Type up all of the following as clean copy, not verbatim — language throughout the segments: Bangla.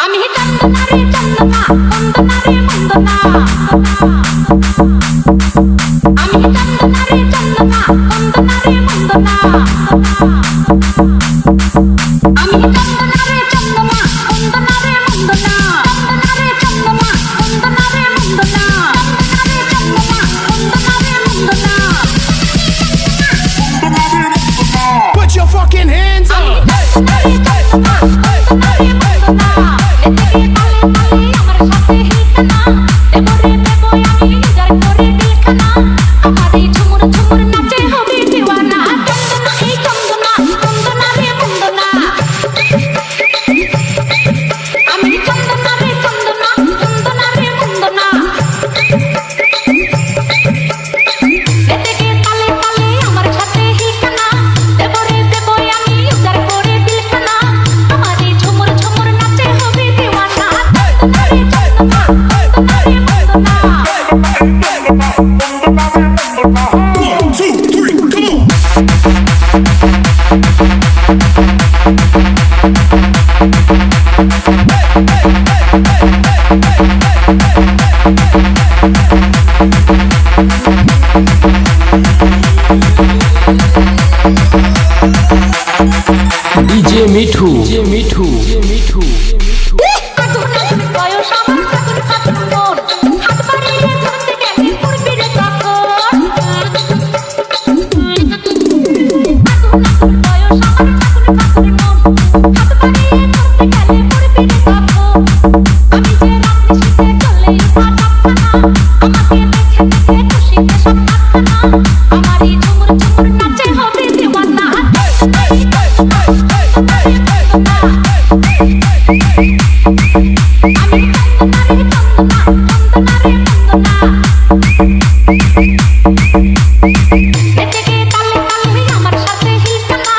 আমি চন্দনা রে চন্দনা বন্দনা রে বন্দনা আমি চন্দনা রে চন্দনা বন্দনা রে বন্দনা আমি চন্দনা রে চন্দনা বন্দনা রে বন্দনা চন্দনা রে চন্দনা বন্দনা রে বন্দনা চন্দনা রে চন্দনা বন্দনা রে বন্দনা Put your fucking hands up. আমি চন্দনা রে চন্দনা বন্দনা রে বন্দনা এদিকে তালে তালে আমার সাথে হিলখানা দেবরে দেব আমি যার করে দিলখানা আমারই ঝুমুর ঝুমুর নাচে হবে দিওয়ানা চন্দনা এই চন্দনা বন্দনা রে বন্দনা আমি চন্দনা রে চন্দনা বন্দনা রে বন্দনা এদিকে তালে তালে আমার সাথে হিলখানা দেবরে দেব আমি যার করে দিলখানা আমারই ঝুমুর ঝুমুর নাচে হবে দিওয়ানা চন্দনা রে চন্দনা বন্দনা রে বন্দনা One, two, three, come on. DJ Mithu বয়স আমার খাতুন খাতুন মোর হাত বাড়িয়ে ধরতে গেলে পড়বি রে তখন বয়স আমার খাতুন খাতুন মোর হাত বাড়িয়ে ধরতে গেলে পড়বি রে তখন আমি যে রাত্রে শীতে চলে পাঠাখানা আমাকে দেখে দেখে খুশিতে সব খানা আমারই ঝুমুর ঝুমুর নাচে হবে দিওয়ানা আমি চন্দনা রে চন্দনা বন্দনা রে বন্দনা এদিকে তালে তালে আমার সাথে হিলখানা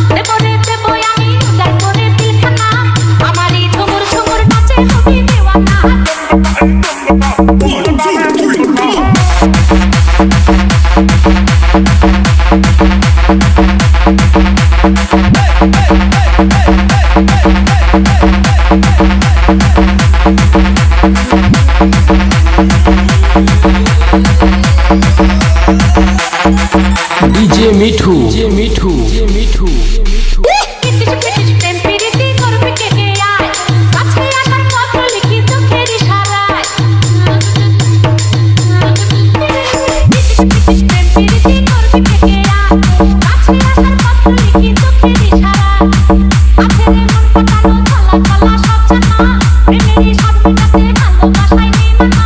দেবরে দেব আমি যার করে দিলখানা আমারই ঝুমুর ঝুমুর নাচে হবে দিওয়ানা One, two, three, come on. DJ Mithu কিটিস কিটিস প্রেম প্রীতি করবি কে কে আয় কাছে আসার পত্র লিখি চোখের ইশারায় কিটিস কিটিস প্রেম প্রীতি করবি কে কে আয় কাছে আসার পত্র লিখি চোখের ইশারায় আছে রে মন পাতানো ছলা ছলা সব জানা প্রেমেরই স্বাদ মিটাতে ভালোবাসায় নিমানা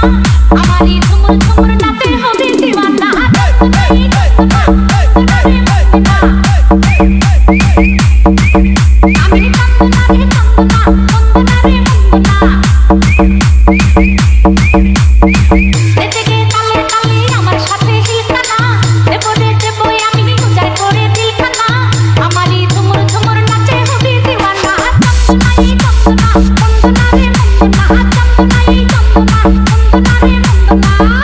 আমারই ঝুমুর ঝুমুর নাচে হবে দিওয়ানা চন্দনা রে চন্দনা বন্দনা রে বন্দনা আমি চন্দনা রে চন্দনা বন্দনা রে বন্দনা এদিকে তালে তালে আমার সাথে হিলখানা দেবরে দেব আমি যার করে দিলখানা আমারই ঝুমুর ঝুমুর নাচে হবে দিওয়ানা চন্দনা এই চন্দনা বন্দনা রে বন্দনা চন্দনা এই চন্দনা বন্দনা রে বন্দনা